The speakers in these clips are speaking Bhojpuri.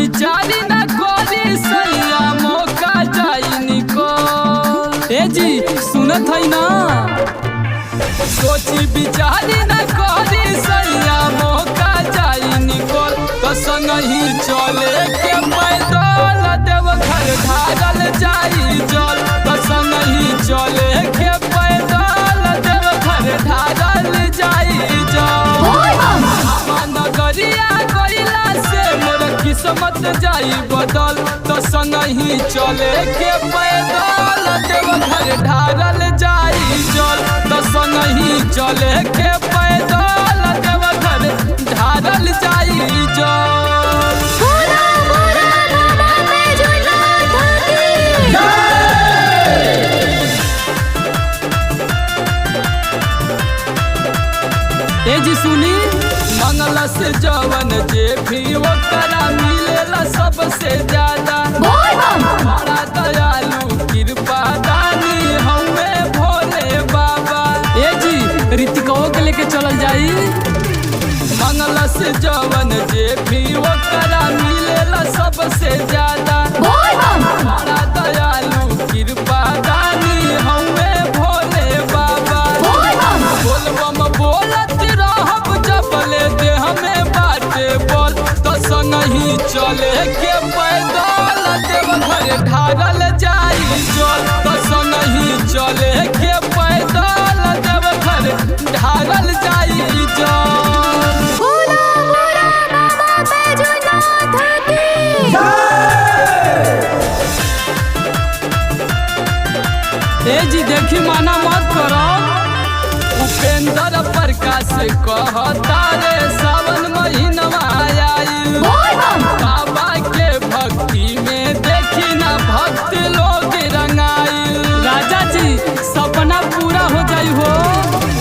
बिचारी न कोरी सैया मौका जाई निको। ए जी सुनत है ना, सोची बिचारी न कोरी सैया मौका जाई निको। तो संग ही चले के पैदल देव घर ढारल जाई जल। तो संग ही चले के पैदल देव घर ढारल जाई जल। नगरिया गइला से मोर किस्मत जाई बदल। तो संग ही चले के पैदल देव घर ढारल जाई जल। तो संग ही चले के पैदल देव घर ढारल जाई जल। ए जी सुनी, मंगल से जवन जे भी ओकरा मिलेला सबसे ज्यादा। बड़ा दयालु कृपा दानी हमें भोले बाबा। ए जी ऋतिको के लेके चलल जाई। मंगल से जवन जे भी ओकरा मिलेला सबसे ज्यादा। बड़ा दयालु कृपा दानी हमें भोले बाबा। बोलबम बोलत रहब जबले दे हमें बाटे बोल। तो संग ही चले के पैदल देव घर ढारल जाई जल। तो संग ही चले के पैदल देव घर ढारल जाई जल। ए जी देखी माना मत करो, उपेंद्र प्रकाश कहता रे सावन महीनवा आइल। बाबा के भक्ति में देखी ना भक्त लोग रंगाइल। राजा जी सपना पूरा हो जाई हो।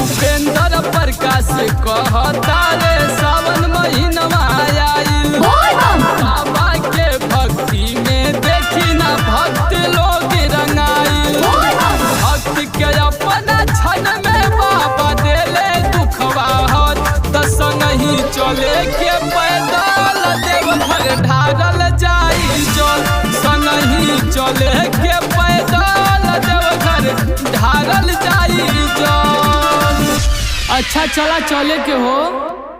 उपेंद्र प्रकाश कहता रे सावन महीनवा आइल। बाबा के भक्ति में देखी ना भक्त लोग रंगाइल। भक्त के अपना क्षण में बाबा देले दुखवा हर। तो संग ही चले के पैदल देव घर ढारल जाई जल। संग ही चले के पैदल देव घर ढारल जाई जल। अच्छा चला चले के हो।